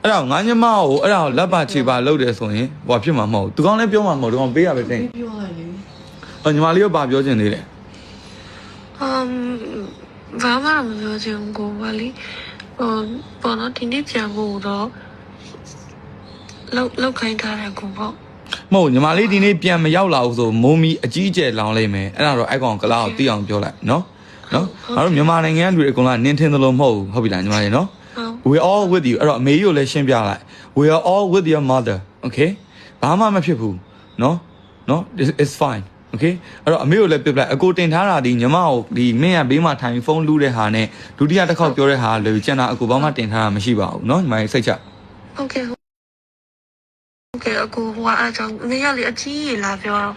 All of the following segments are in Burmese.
အဲ့ဒါငါညမကိုအဲ့ဒါကိုလက်ပါချေပါလုပ်တယ်ဆိုရင်ဟိုဖြစ်မှာမဟုတ်သူကောင်းလည်းပြောမှာမဟုတ်သူကောင်းပေးရပဲတင်ပြောလိုက်လေညီမလေးကဘာပြောချင်သေးလဲဘာမှမပြောချင်ကိုပါလေပေါ်တော့ဒီနေ့ပြန်ဖို့တော့လောက်ခိုင်းထားတယ်ကိုပေါ့မဟုတ်ညီမလေးဒီနေ့ပြန်မရောက်လာဘူးဆိုမိုးမီအကြီးအကျယ်လောင်းလိုက်မယ်အဲ့ဒါတော့အဲ့ကောင်ကလာကိုသိအောင်ပြောလိုက်နော်ငါတို့မြန်မာနိုင်ငံလူတွေအကုန်လုံးနင်းထင်းသလိုမဟုတ်ဘူးဟုတ်ပြီလားညီမလေးနော်We all with you အဲ့တော့အမေကြီးကိုလည်းရှင်းပြလိုက် We are all with your mother okay ဘာမှမဖြစ်ဘူးနော် it's fine okay အဲ့တော့အမေကိုလည်းပြပြလိုက်အကိုတင်ထားတာဒီညီမကိုဒီမင်းကဘေးမှာထိုင်ဖုန်းလူးတဲ့ဟာနဲ့ဒုတိယတစ်ခေါက်ပြောတဲ့ဟာလေကျန်တာအကိုဘာမှတင်ထားတာမရှိပါဘူးနော်ညီမလေးစိတ်ချဟုတ်ကဲ့အကိုဟိုအားကြောင့်နေရလေအကြီးကြီးလာပြောတော့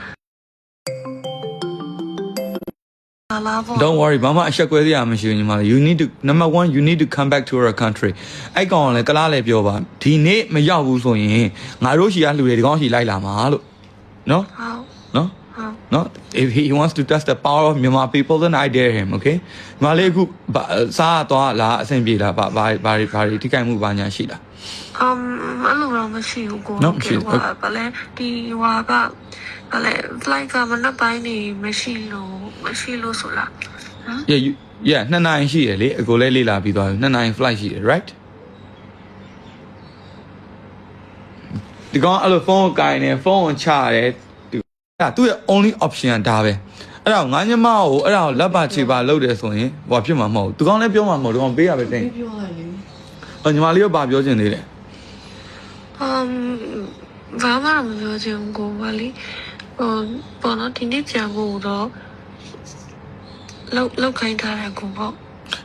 Don't worry ဘာမှအဆက်ကွဲစရာမရှိဘူးညီမလေး You need to number 1 you need to come back to our country အဲ့ကောင်လည်းကလားလည်းပြောပါဒီနေ့မရောက်ဘူးဆိုရင်ငါတို့ရှီကလူတွေဒီကောင်ရှီလိုက်လာမှာလို့နော်နော် if he wants to test the power of Myanmar people then I dare him okay ညီမလေးအခုစားသွားလားအဆင်ပြေလားဘာထိခိုက်မှုဘာညာရှိလားအဲ့လိုတော့မရှိဘူးကိုဘာလဲဒီဟွာကဘာလဲ flight ကမနှက်ပိုင်းနေမရှိလို့ဆိုလားyeah 2နိုင်ရှိရလေအကိုလည်းလေ့လာပြီးသွားပြီ2နိုင် flight ရှိတယ် right ဒီကောင်အဲ့လိုဖုန်းကိုကိုင်နေဖုန်းကိုချရတယ်သူ့ရဲ့ only option ကဒါပဲအဲ့ဒါငါညမကိုအဲ့ဒါကိုလက်ပါချေပါလုပ်တယ်ဆိုရင်ဟိုဖြစ်မှာမဟုတ်သူကောင်းလည်းပြောမှာမဟုတ်သူကောင်းပေးရပဲတင်ပြောလိုက်လေညီမလေးကဘာပြောချင်သေးလဲဘာမှမပြောချင်ကိုပါလေပေါ်တော့ဒီနေ့ပြန်ဖို့တော့လောက်ခိုင်းထားတယ်ကိုပေါ့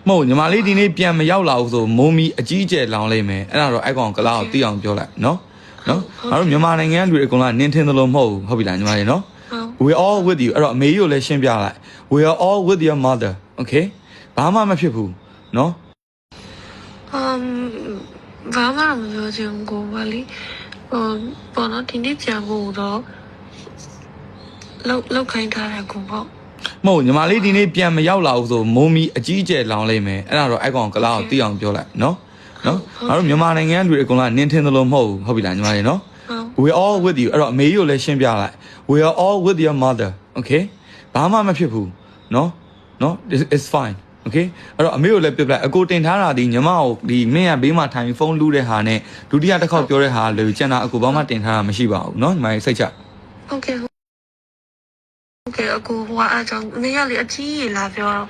မဟုတ်ညီမလေးဒီနေ့ပြန်မရောက်လာဘူးဆိုမိုးမီအကြီးအကျယ်လောင်းလိုက်မယ်အဲ့ဒါတော့အဲ့ကောင်ကလာကိုသိအောင်ပြောလိုက်နော်ငါတို့မြန်မာနိုင်ငံလူတွေအကုန်လုံးနင်းထင်းသလိုမဟုတ်ဘူးဟုတ်ပြီလားညီမလေးနော် We all with you အဲ့တော့အမေကြီးကိုလည်းရှင်းပြလိုက် We are all with your mother okay ဘာမှမဖြစ်ဘူးနော်ဘာမှမပြောချင်ကိုပါလေပေါ်တော့ဒီနေ့ပြန်ဖို့တော့လောက်ခိုင်းထားတယ်ကိုပေါ့မဟုတ်ညီမလေးဒီနေ့ပြန်မရောက်လာဘူးဆိုမိုးမီအကြီးအကျယ်လောင်းလိုက်မယ်အဲ့ဒါတော့အဲ့ကောင်ကလာကိုသိအောင်ပြောလိုက်နော်ငါတို့မြန်မာနိုင်ငံလူတွေအကုန်လုံးနင်းထင်းသလိုမဟုတ်ဘူးဟုတ်ပြီလားညီမလေးနော် We all with you အဲ့တော့အမေကြီးကိုလည်းရှင်းပြလိုက် We are all with your mother okay ဘာမှမဖြစ်ဘူးနော် it's fine okay အဲ့တော့အမေကိုလည်းပြပြလိုက်အကိုတင်ထားတာဒီညီမကိုဒီမင်းကဘေးမှာထိုင်ဖုန်းလူးတဲ့ဟာနဲ့ဒုတိယတစ်ခေါက်ပြောတဲ့ဟာလေကျန်တာအကိုဘာမှတင်ထားတာမရှိပါဘူးနော်ညီမလေးစိတ်ချဟုတ်ကဲ့အကိုဟိုအားကြောင့်နေရလေအကြီးကြီးလာပြောတော့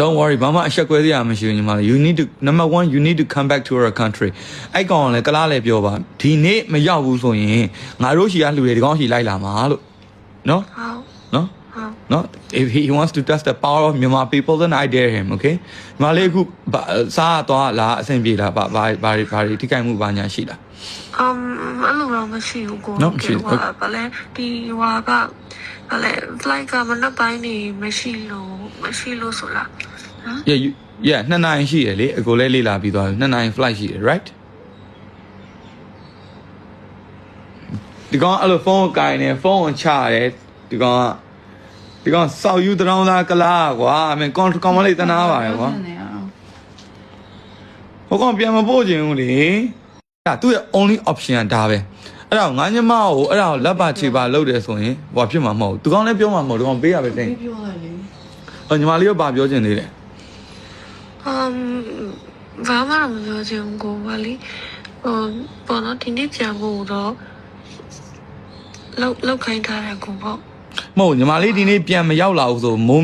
Don't worry ဘာမှအဆက်ကွဲစရာမရှိဘူးညီမလေး You need to number 1 you need to come back to our country အဲ့ကောင်လည်းကလားလည်းပြောပါဒီနေ့မရောက်ဘူးဆိုရင်ငါတို့ရှီကလူတွေဒီကောင်ရှီလိုက်လာမှာလို့နော်နော် if he wants to test the power of Myanmar people then I dare him okay ညီမလေးအခုစားသွားလားအဆင်ပြေလားဘာထိခိုက်မှုဘာညာရှိလားအဲ့လိုတော့မရှိဘူးကိုဘာလဲဒီဟွာကဘာလဲ flight ကမနှက်ပိုင်းနေမရှိလို့ဆိုလားyeah 2နိုင်ရှိရလေအကိုလည်းလေ့လာပြီးသွားပြီ2နိုင် flight ရှိတယ် right ဒီကောင်အဲ့လိုဖုန်းကိုကိုင်နေဖုန်းကိုချရတယ်ဒီကောင်စောက်ယူတောင်းသားကလားကွာအမေကောင်မလေးတနာပါရကွာဟိုကောင်ပြန်မပို့ချင်ဘူးလေသူ့ရဲ့ only option ကဒါပဲအဲ့ဒါငါညမကိုအဲ့ဒါကိုလက်ပါချေပါလုပ်တယ်ဆိုရင်ဟိုဖြစ်မှာမဟုတ်သူကောင်းလည်းပြောမှာမဟုတ်သူကောင်းပေးရပဲတင်ပြောလိုက်လေညီမလေးကဘာပြောချင်သေးလဲဘာမှမပြောချင်ကိုပါလေပေါ်တော့ဒီနေ့ပြန်ဖို့တော့လောက်ခိုင်းထားတယ်ကိုပေါ့မဟုတ်ညီမလေးဒီနေ့ပြန်မရောက်လာဘူးဆိုမိုး